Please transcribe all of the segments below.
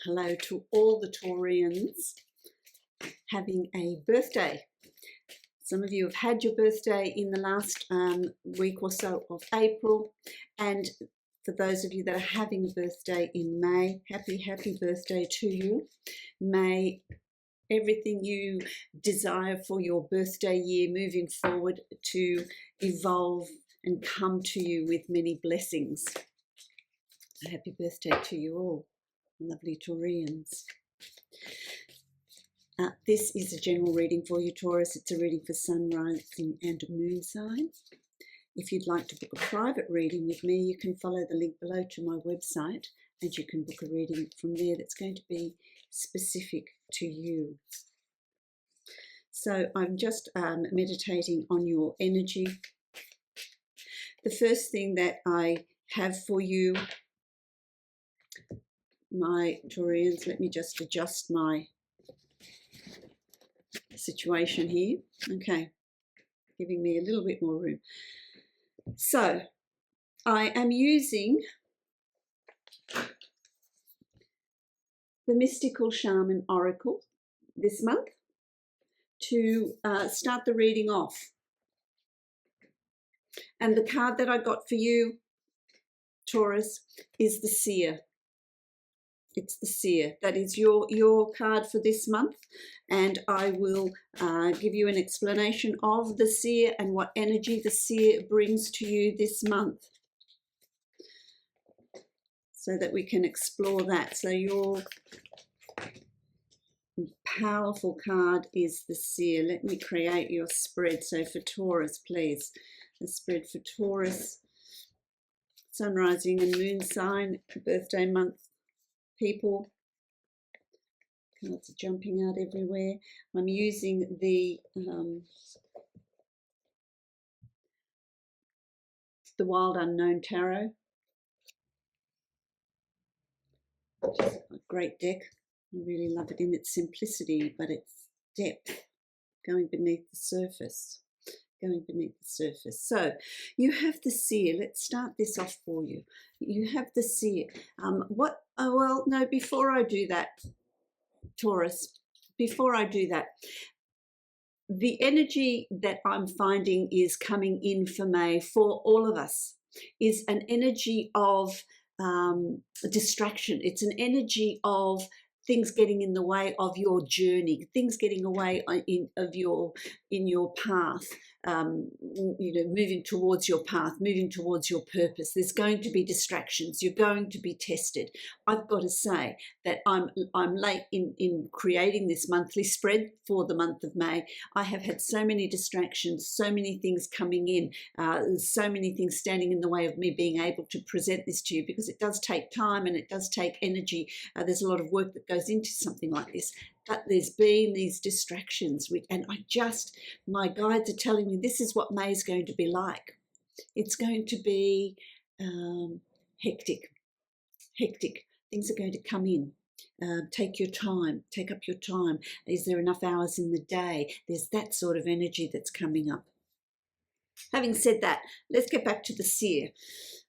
Hello to all the Taurians having a birthday. Some of you have had your birthday in the last week or so of April, and for those of you that are having a birthday in May, happy birthday to you. May everything you desire for your birthday year moving forward to evolve and come to you with many blessings. So happy birthday to you all, lovely Taurians. This is a general reading for you, Taurus. It's a reading for sun, rising and moon signs. If you'd like to book a private reading with me, you can follow the link below to my website and you can book a reading from there that's going to be specific to you. So I'm just meditating on your energy. The first thing that I have for you, my Taurians, let me just adjust my situation here. Okay, giving me a little bit more room. So I am using the Mystical Shaman Oracle this month to start the reading off. And the card that I got for you, Taurus, is the Seer. It's the Seer. That is your card for this month. And I will give you an explanation of the Seer and what energy the Seer brings to you this month, so that we can explore that. So your powerful card is the Seer. Let me create your spread. So for Taurus, please, the spread for Taurus, sun, rising and moon sign, birthday month people. Cards are jumping out everywhere. I'm using the Wild Unknown Tarot, which is a great deck. I really love it in its simplicity, but its depth, going beneath the surface. So you have the Seer. Let's start this off for you. You have the Seer. Before I do that, Taurus, before I do that, the energy that I'm finding is coming in for May for all of us is an energy of distraction. It's an energy of things getting in the way of your journey, things getting away in your path, moving towards your path, moving towards your purpose. There's going to be distractions. You're going to be tested. I've got to say that I'm late in creating this monthly spread for the month of May. I have had so many distractions, so many things coming in, so many things standing in the way of me being able to present this to you, because it does take time and it does take energy. There's a lot of work that goes into something like this, but there's been these distractions, and my guides are telling me this is what May is going to be like. It's going to be hectic. Things are going to come in. Take your time, take up your time. Is there enough hours in the day? There's that sort of energy that's coming up. Having said that, let's get back to the Seer.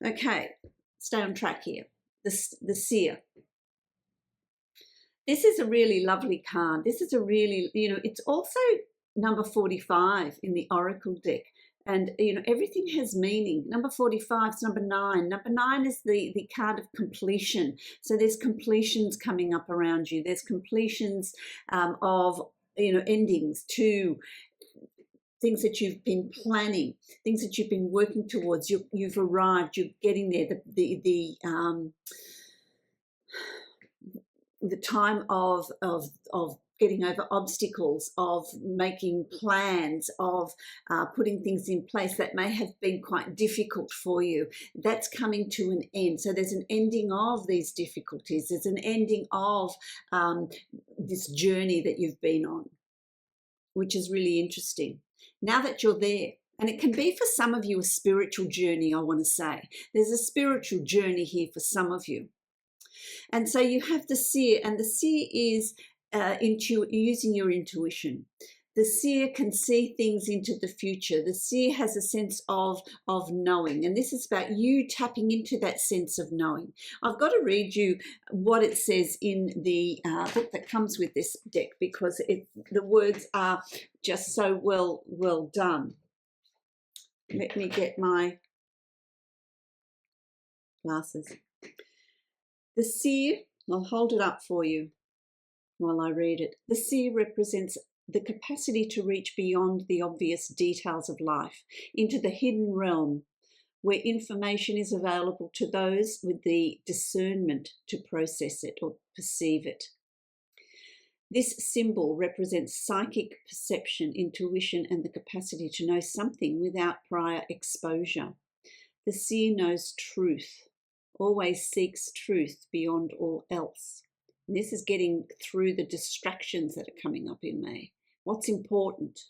Okay, stay on track here. The Seer. This is a really lovely card. This is a really, it's also number 45 in the Oracle deck. And, everything has meaning. Number 45 is number 9. Number 9 is the card of completion. So there's completions coming up around you. There's completions of, endings to things that you've been planning, things that you've been working towards. You've arrived, you're getting there. The time of getting over obstacles, of making plans, of putting things in place that may have been quite difficult for you, that's coming to an end. So there's an ending of these difficulties. There's an ending of this journey that you've been on, which is really interesting. Now that you're there, and it can be for some of you a spiritual journey, I want to say. There's a spiritual journey here for some of you. And so you have the Seer, and the Seer is using your intuition. The seer can see things into the future. The seer has a sense of knowing, and this is about you tapping into that sense of knowing. I've got to read you what it says in the book that comes with this deck, because the words are just so well done. Let me get my glasses. The seer, I'll hold it up for you while I read it. The seer represents the capacity to reach beyond the obvious details of life into the hidden realm where information is available to those with the discernment to process it or perceive it. This symbol represents psychic perception, intuition, and the capacity to know something without prior exposure. The seer knows truth, always seeks truth beyond all else. And this is getting through the distractions that are coming up in May. What's important?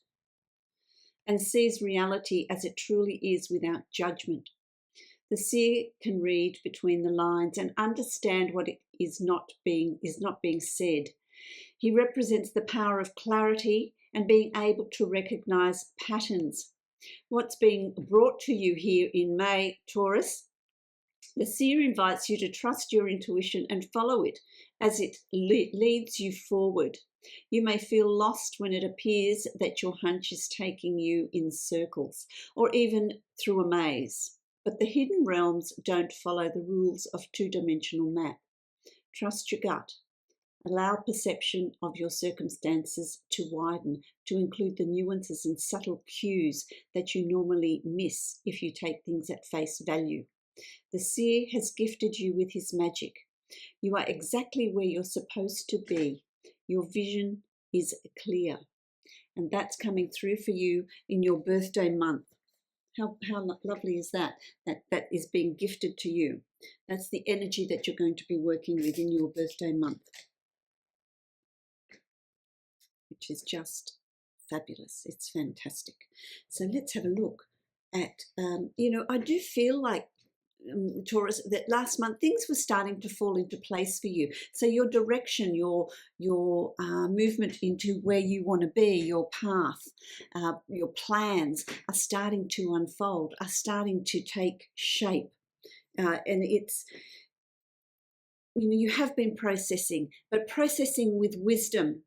And sees reality as it truly is without judgment. The seer can read between the lines and understand what is not being said. He represents the power of clarity and being able to recognize patterns. What's being brought to you here in May, Taurus? The seer invites you to trust your intuition and follow it as it leads you forward. You may feel lost when it appears that your hunch is taking you in circles or even through a maze. But the hidden realms don't follow the rules of two-dimensional map. Trust your gut. Allow perception of your circumstances to widen, to include the nuances and subtle cues that you normally miss if you take things at face value. The seer has gifted you with his magic. You are exactly where you're supposed to be. Your vision is clear. And that's coming through for you in your birthday month. How lovely is that? That is being gifted to you. That's the energy that you're going to be working with in your birthday month, which is just fabulous. It's fantastic. So let's have a look at, I do feel like, Taurus, that last month things were starting to fall into place for you. So your direction, your movement into where you want to be, your path, your plans are starting to unfold, are starting to take shape. And it's, you have been processing, but processing with wisdom,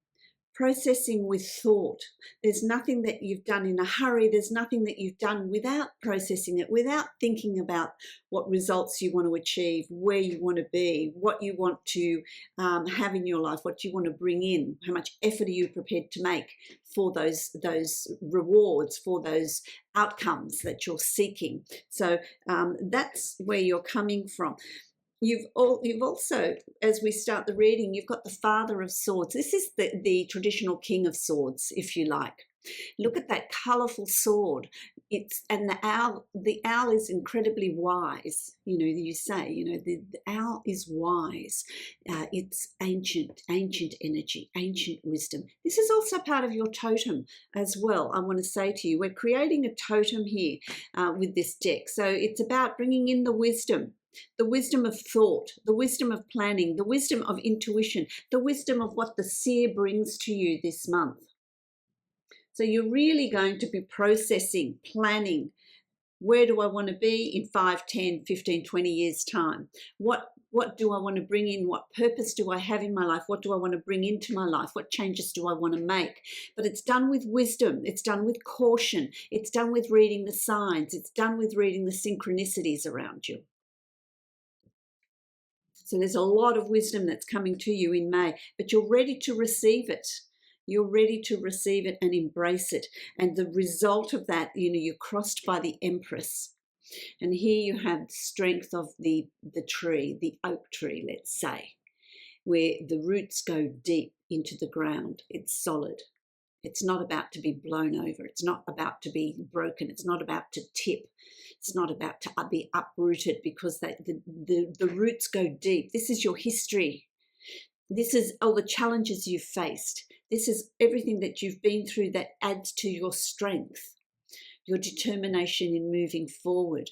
processing with thought. There's nothing that you've done in a hurry. There's nothing that you've done without processing it, without thinking about what results you want to achieve, where you want to be, what you want to have in your life, what you want to bring in, how much effort are you prepared to make for those rewards, for those outcomes that you're seeking. So that's where you're coming from. You've also, as we start the reading, you've got the Father of Swords. This is the traditional King of Swords, if you like. Look at that colourful sword. And the owl is incredibly wise. You say, the owl is wise. It's ancient energy, ancient wisdom. This is also part of your totem as well. I want to say to you, we're creating a totem here with this deck. So it's about bringing in the wisdom of thought, the wisdom of planning, the wisdom of intuition, the wisdom of what the seer brings to you this month. So you're really going to be processing, planning. Where do I want to be in 5, 10, 15, 20 years' time? What do I want to bring in? What purpose do I have in my life? What do I want to bring into my life? What changes do I want to make? But it's done with wisdom. It's done with caution. It's done with reading the signs. It's done with reading the synchronicities around you. So there's a lot of wisdom that's coming to you in May, but you're ready to receive it. You're ready to receive it and embrace it. And the result of that, you're crossed by the Empress. And here you have the strength of the tree, the oak tree, let's say, where the roots go deep into the ground. It's solid. It's not about to be blown over. It's not about to be broken. It's not about to tip. It's not about to be uprooted, because the roots go deep. This is your history. This is all the challenges you've faced. This is everything that you've been through that adds to your strength, your determination in moving forward.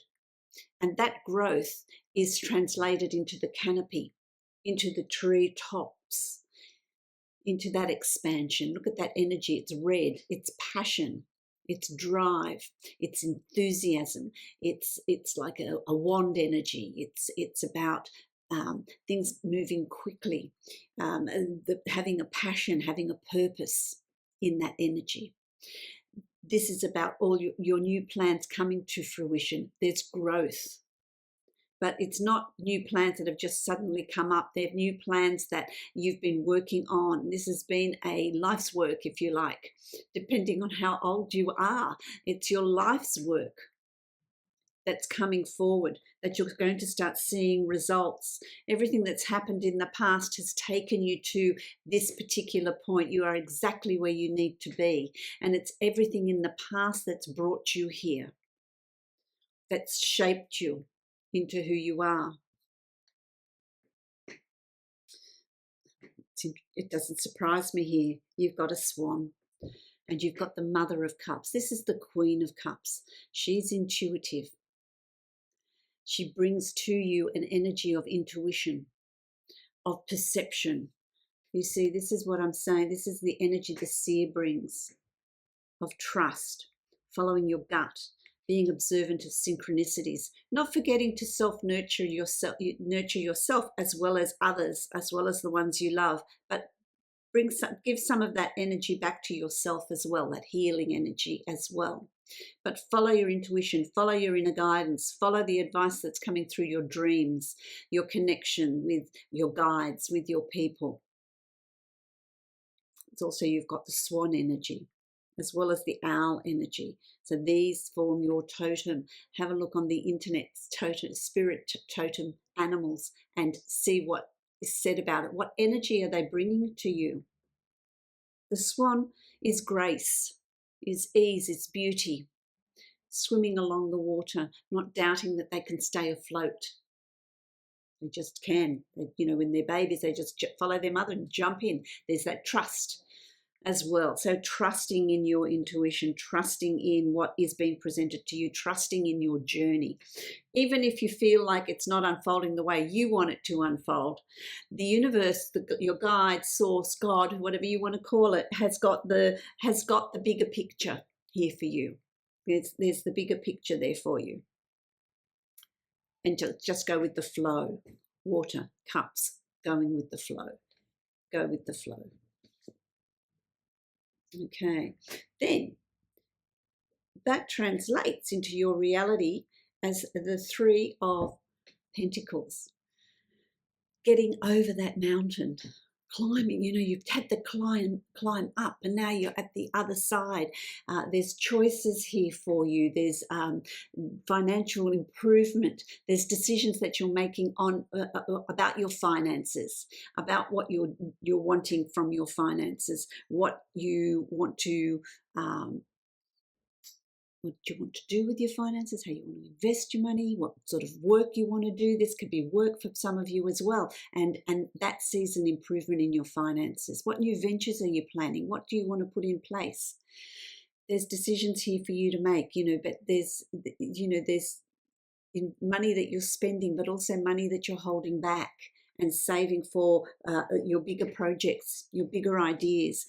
And that growth is translated into the canopy, into the tree tops, into that expansion. Look at that energy. It's red. It's passion. It's drive. It's enthusiasm. It's like a wand energy. It's about things moving quickly, having a passion, having a purpose in that energy. This is about all your new plans coming to fruition. There's growth. But it's not new plans that have just suddenly come up. They're new plans that you've been working on. This has been a life's work, if you like, depending on how old you are. It's your life's work that's coming forward, that you're going to start seeing results. Everything that's happened in the past has taken you to this particular point. You are exactly where you need to be. And it's everything in the past that's brought you here, that's shaped you into who you are. It doesn't surprise me here. You've got a swan and you've got the Mother of Cups. This is the Queen of Cups. She's intuitive. She brings to you an energy of intuition, of perception. You see, this is what I'm saying. This is the energy the Seer brings, of trust, following your gut, being observant of synchronicities, not forgetting to self-nurture yourself as well as others, as well as the ones you love, but give some of that energy back to yourself as well, that healing energy as well. But follow your intuition, follow your inner guidance, follow the advice that's coming through your dreams, your connection with your guides, with your people. It's also, you've got the swan energy, as well as the owl energy. So these form your totem. Have a look on the internet, totem, spirit totem animals, and see what is said about it. What energy are they bringing to you? The swan is grace, is ease, is beauty, swimming along the water, not doubting that they can stay afloat. They just can. You know, when they're babies, they just follow their mother and jump in. There's that trust as well. So trusting in your intuition, trusting in what is being presented to you, trusting in your journey. Even if you feel like it's not unfolding the way you want it to unfold, the universe, your guide, source, God, whatever you want to call it, has got the bigger picture here for you. There's the bigger picture there for you. And just go with the flow. Water, cups, going with the flow. Go with the flow. Okay, then that translates into your reality as the Three of Pentacles. Getting over that mountain, climbing, you know, you've had the climb up and now you're at the other side. There's choices here for you. There's financial improvement. There's decisions that you're making on about your finances, about what you're wanting from your finances, what you want to do with your finances, how you want to invest your money, what sort of work you want to do. This could be work for some of you as well. And that sees an improvement in your finances. What new ventures are you planning? What do you want to put in place? There's decisions here for you to make, you know, but there's money that you're spending, but also money that you're holding back and saving for your bigger projects, your bigger ideas.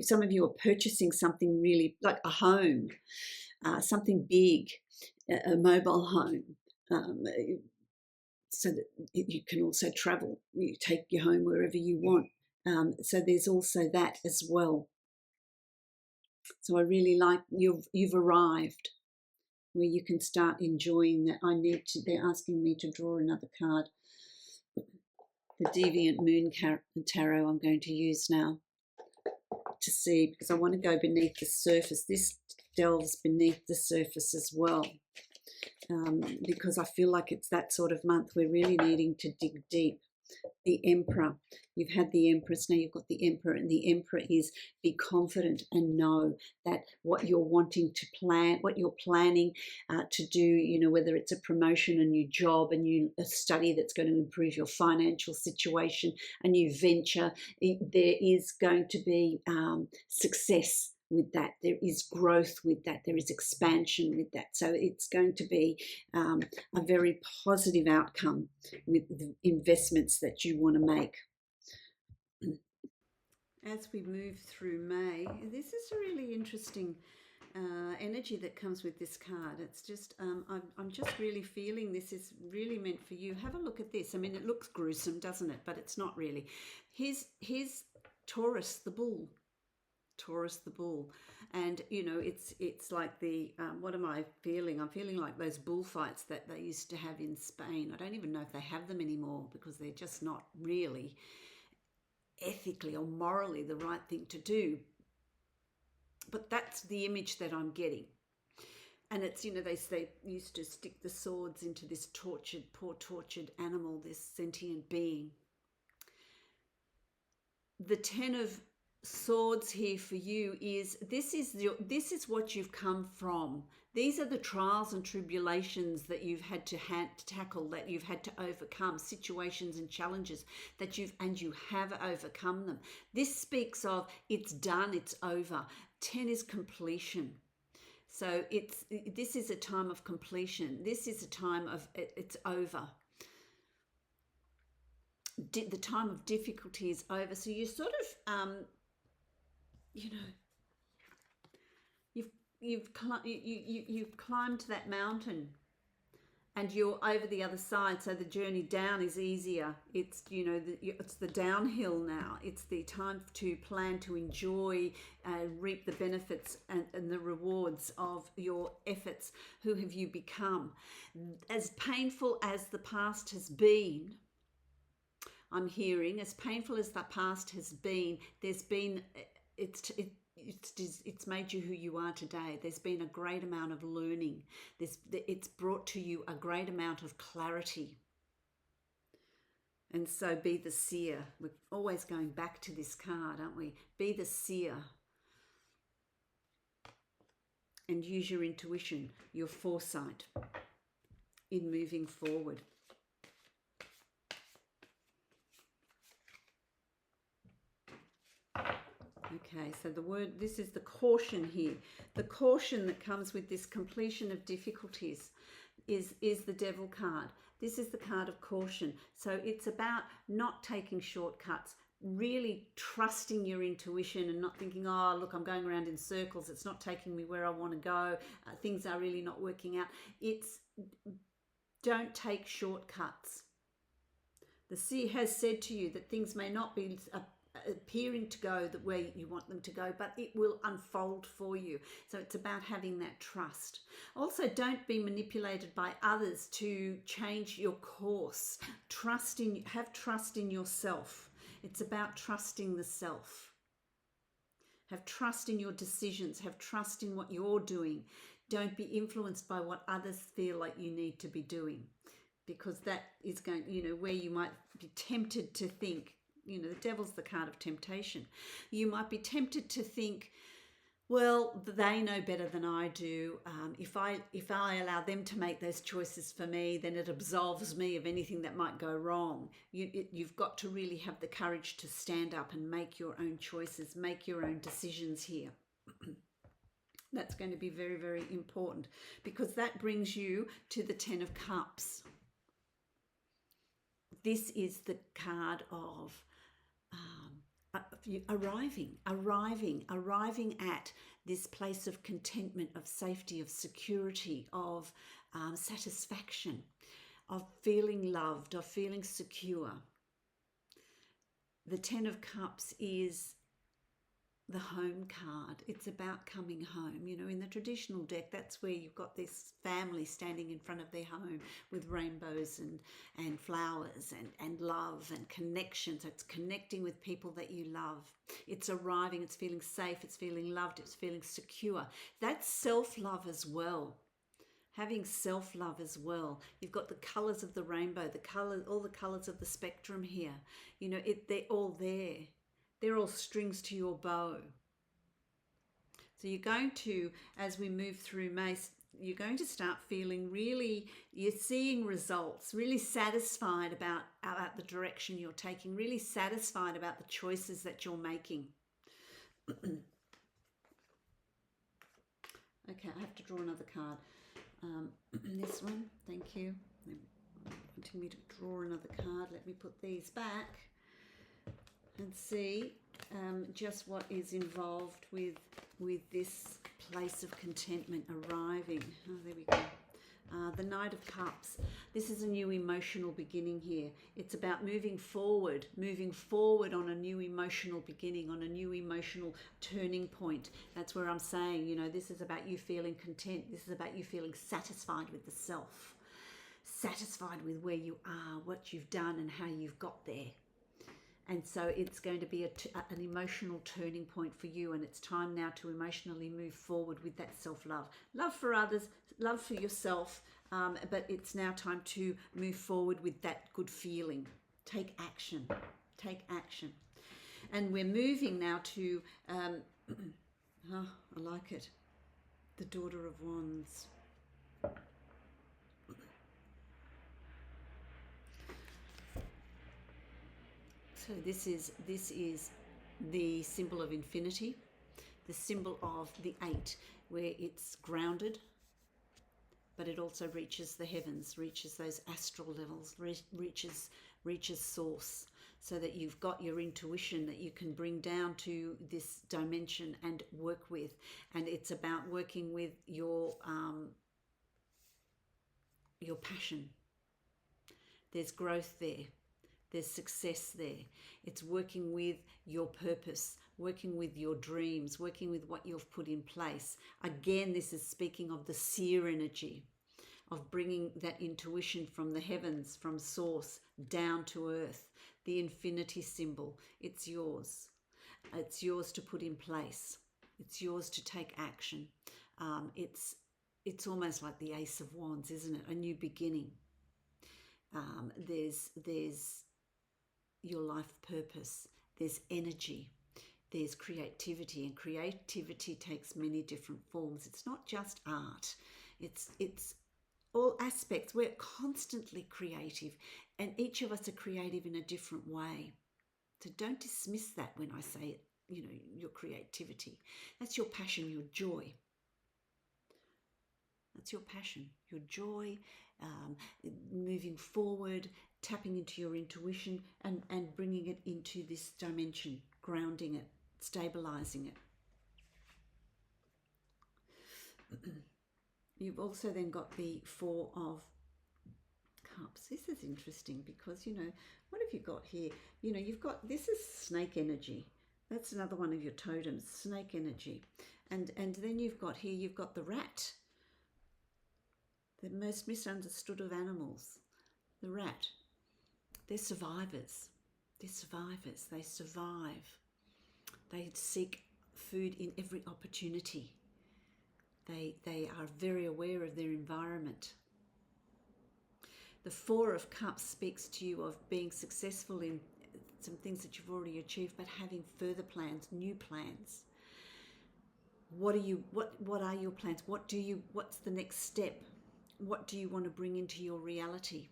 Some of you are purchasing something really like a home. Something big, a mobile home, so that you can also travel. You take your home wherever you want. So there's also that as well. So I really like you've arrived where you can start enjoying that. They're asking me to draw another card. The Deviant Moon Tarot I'm going to use now to see, because I want to go beneath the surface. This delves beneath the surface as well, because I feel like it's that sort of month. We're really needing to dig deep. The Emperor, you've had the Empress, now you've got the Emperor, and the Emperor is be confident and know that what you're wanting to plan, what you're planning to do, you know, whether it's a promotion, a new job, a study that's going to improve your financial situation, a new venture, there is going to be success with that. There is growth with that. There is expansion with that. So it's going to be a very positive outcome with the investments that you want to make. as we move through May, this is a really interesting energy that comes with this card. It's just, I'm just really feeling this is really meant for you. Have a look at this. I mean, it looks gruesome, doesn't it? But it's not really. Here's Taurus, the bull. Taurus the bull, and you know, it's like the what am I feeling? I'm feeling like those bullfights that they used to have in Spain. I don't even know if they have them anymore, because they're just not really ethically or morally the right thing to do. But that's the image that I'm getting. And it's, you know, they used to stick the swords into this poor tortured animal, this sentient being. The 10 of Swords here for you is this is what you've come from. These are the trials and tribulations that you've had to tackle, that you've had to overcome, situations and challenges that you have overcome them. This speaks of it's done, it's over. 10 is completion. So this is a time of completion. This is a time of it's over. The time of difficulty is over. So you sort of you know, you've climbed that mountain, and you're over the other side. So the journey down is easier. It's, you know, it's the downhill now. It's the time to plan to enjoy and reap the benefits and the rewards of your efforts. Who have you become? As painful as the past has been, I'm hearing, as painful as the past has been, there's been it's made you who you are today. There's been a great amount of learning. It's brought to you a great amount of clarity. And so be the seer. We're always going back to this card, aren't we? Be the seer. And use your intuition, your foresight in moving forward. Okay, so this is the caution here. The caution that comes with this completion of difficulties is the Devil card. This is the card of caution. So it's about not taking shortcuts, really trusting your intuition and not thinking, oh, look, I'm going around in circles. It's not taking me where I want to go. Things are really not working out. Don't take shortcuts. The Seer has said to you that things may not be appearing to go the way you want them to go, but it will unfold for you. So it's about having that trust. Also, don't be manipulated by others to change your course. Have trust in yourself. It's about trusting the self. Have trust in your decisions. Have trust in what you're doing. Don't be influenced by what others feel like you need to be doing, because that is going, you know, where you might be tempted to think, you know, the Devil's the card of temptation. You might be tempted to think, well, they know better than I do. If I allow them to make those choices for me, then it absolves me of anything that might go wrong. You've got to really have the courage to stand up and make your own choices, make your own decisions here. That's going to be very, very important, because that brings you to the 10 of Cups. This is the card of arriving at this place of contentment, of safety, of security, of satisfaction, of feeling loved, of feeling secure. The 10 of Cups is the home card. It's about coming home. You know, in the traditional deck, that's where you've got this family standing in front of their home with rainbows and flowers and love and connection. So it's connecting with people that you love. It's arriving, it's feeling safe, it's feeling loved, it's feeling secure. That's self-love as well. Having self-love as well. You've got the colours of the rainbow, all the colours of the spectrum here. You know, they're all there. They're all strings to your bow. So you're going to, as we move through May, you're going to start feeling really, you're seeing results, really satisfied about the direction you're taking, really satisfied about the choices that you're making. Okay, I have to draw another card. This one, thank you. Wanting me to draw another card. Let me put these back and see just what is involved with this place of contentment arriving. Oh, there we go. The Knight of Cups. This is a new emotional beginning here. It's about moving forward on a new emotional beginning, on a new emotional turning point. That's where I'm saying, you know, this is about you feeling content. This is about you feeling satisfied with the self, satisfied with where you are, what you've done and how you've got there. And so it's going to be an emotional turning point for you, and it's time now to emotionally move forward with that self-love. Love for others, love for yourself, but it's now time to move forward with that good feeling. Take action. Take action. And we're moving now to, oh, I like it, the Daughter of Wands. So this is the symbol of infinity, the symbol of the 8, where it's grounded, but it also reaches the heavens, reaches those astral levels, reaches source, so that you've got your intuition that you can bring down to this dimension and work with. And it's about working with your passion. There's growth there. There's success there. It's working with your purpose, working with your dreams, working with what you've put in place. Again, this is speaking of the seer energy, of bringing that intuition from the heavens, from source, down to earth. The infinity symbol, it's yours. It's yours to put in place. It's yours to take action. It's almost like the Ace of Wands, isn't it? A new beginning. There's your life purpose, there's energy, there's creativity, and creativity takes many different forms. It's not just art, it's all aspects. We're constantly creative, and each of us are creative in a different way. So don't dismiss that when I say it, you know, your creativity. That's your passion, your joy. That's your passion, your joy, moving forward, tapping into your intuition and bringing it into this dimension, grounding it, stabilizing it. You've also then got the 4 of Cups. This is interesting because, you know, what have you got here? You know, you've got, this is snake energy. That's another one of your totems, snake energy. And then you've got here, you've got the rat. The most misunderstood of animals, the rat. They're survivors. They're survivors. They survive. They seek food in every opportunity. They are very aware of their environment. The 4 of Cups speaks to you of being successful in some things that you've already achieved, but having further plans, new plans. What are your plans? What's the next step? What do you want to bring into your reality?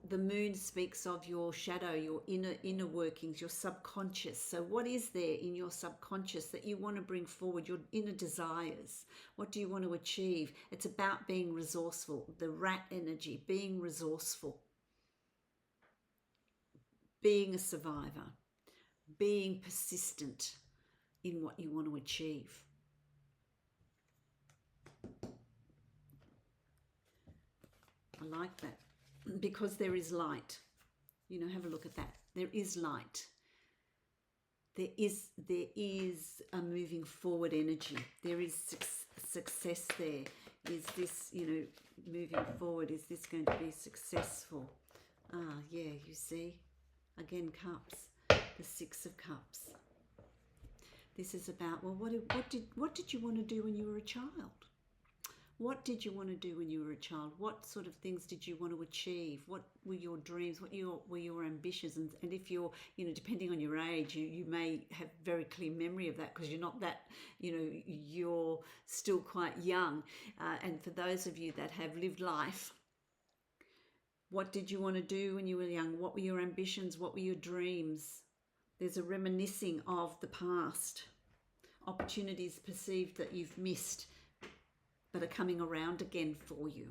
The moon speaks of your shadow, your inner workings, your subconscious. So what is there in your subconscious that you want to bring forward, your inner desires? What do you want to achieve? It's about being resourceful, the rat energy, being resourceful, being a survivor, being persistent in what you want to achieve. I like that because there is light. You know, have a look at that. There is light. There is a moving forward energy. There is success there. Is this, you know, moving forward? Is this going to be successful? Ah, yeah, you see. Again, Cups. The 6 of Cups. This is about, well, what did you want to do when you were a child? What did you want to do when you were a child? What sort of things did you want to achieve? What were your dreams? What were your ambitions? And if you're, you know, depending on your age, you may have very clear memory of that because you're not that, you know, you're still quite young. And for those of you that have lived life, what did you want to do when you were young? What were your ambitions? What were your dreams? There's a reminiscing of the past, opportunities perceived that you've missed, but are coming around again for you.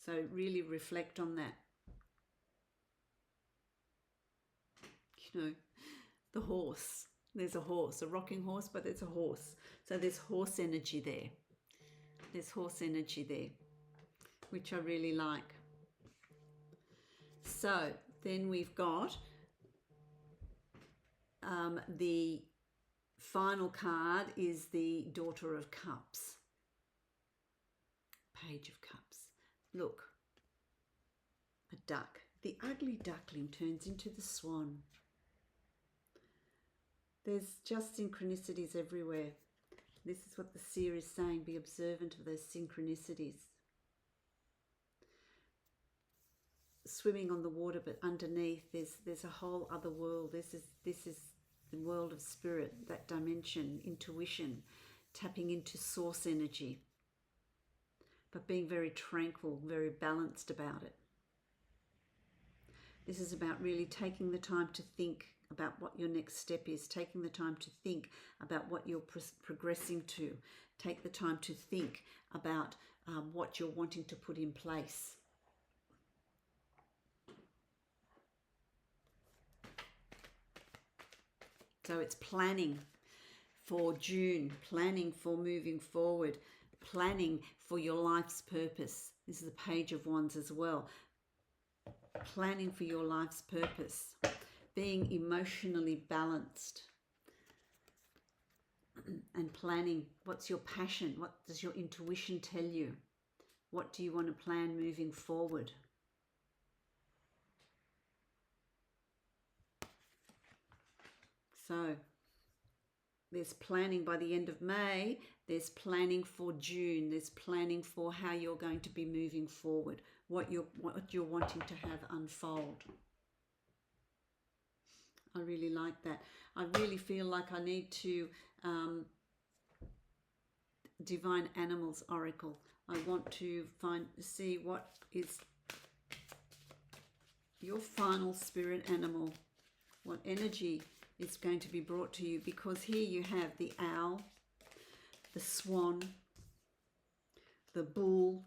So really reflect on that. No, the horse. There's a horse, a rocking horse, but there's a horse. So there's horse energy there. There's horse energy there, which I really like. So then we've got the final card is the Daughter of Cups. Page of Cups. Look, a duck. The ugly duckling turns into the swan. There's just synchronicities everywhere. This is what the Seer is saying. Be observant of those synchronicities. Swimming on the water, but underneath there's a whole other world. This is the world of spirit, that dimension, intuition, tapping into source energy, but being very tranquil, very balanced about it. This is about really taking the time to think about what your next step is, taking the time to think about what you're progressing to, take the time to think about what you're wanting to put in place. So it's planning for June, planning for moving forward, planning for your life's purpose. This is the Page of Wands as well. Planning for your life's purpose, being emotionally balanced and planning. What's your passion? What does your intuition tell you? What do you want to plan moving forward? So there's planning by the end of May, there's planning for June, there's planning for how you're going to be moving forward, what you're wanting to have unfold. I really like that. I really feel like I need to Divine Animals Oracle. I want to see what is your final spirit animal, what energy is going to be brought to you, because here you have the owl, the swan, the bull,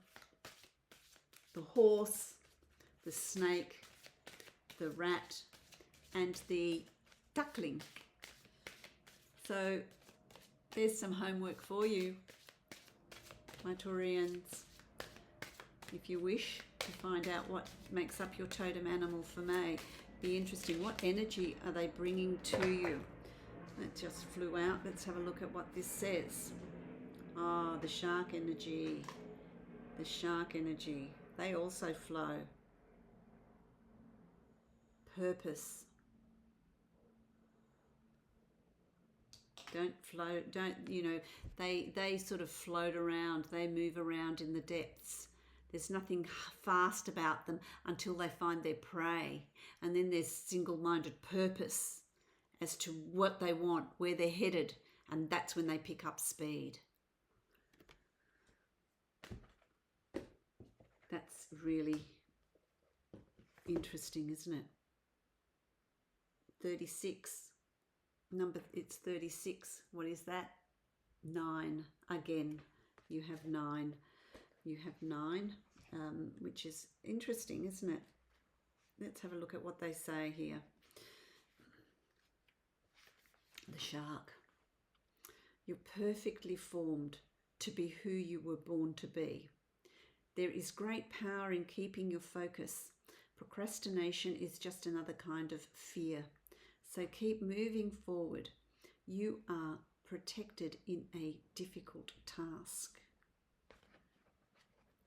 the horse, the snake, the rat, and the duckling. So there's some homework for you, my Taurians, if you wish to find out what makes up your totem animal for May. Be interesting. What energy are they bringing to you? That just flew out. Let's have a look at what this says. Oh, the shark energy. The shark energy. They also flow. Purpose. Don't float, they sort of float around. They move around in the depths. There's nothing fast about them until they find their prey. And then there's single-minded purpose as to what they want, where they're headed. And that's when they pick up speed. That's really interesting, isn't it? 36. It's 36. What is that? 9. Again, you have 9. You have 9, which is interesting, isn't it? Let's have a look at what they say here. The shark. You're perfectly formed to be who you were born to be. There is great power in keeping your focus. Procrastination is just another kind of fear. So keep moving forward. You are protected in a difficult task.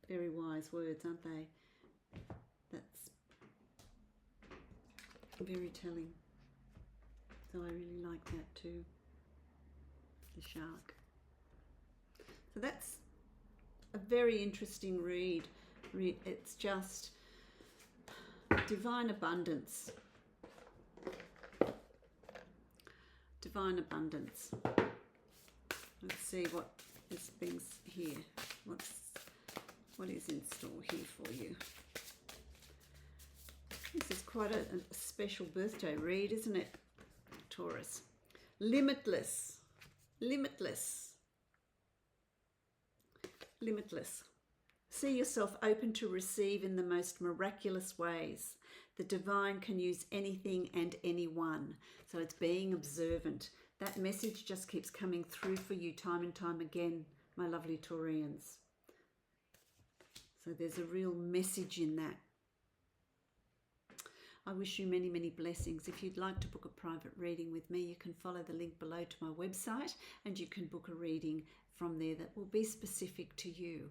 Very wise words, aren't they? That's very telling. So I really like that too. The shark. So that's a very interesting read. It's just divine abundance. Divine abundance. Let's see what this brings here. What is in store here for you? This is quite a special birthday read, isn't it, Taurus? Limitless. Limitless. Limitless. See yourself open to receive in the most miraculous ways. The divine can use anything and anyone. So it's being observant. That message just keeps coming through for you time and time again, my lovely Taurians. So there's a real message in that. I wish you many, many blessings. If you'd like to book a private reading with me, you can follow the link below to my website and you can book a reading from there that will be specific to you.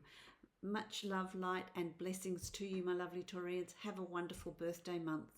Much love, light and blessings to you, my lovely Taurians. Have a wonderful birthday month.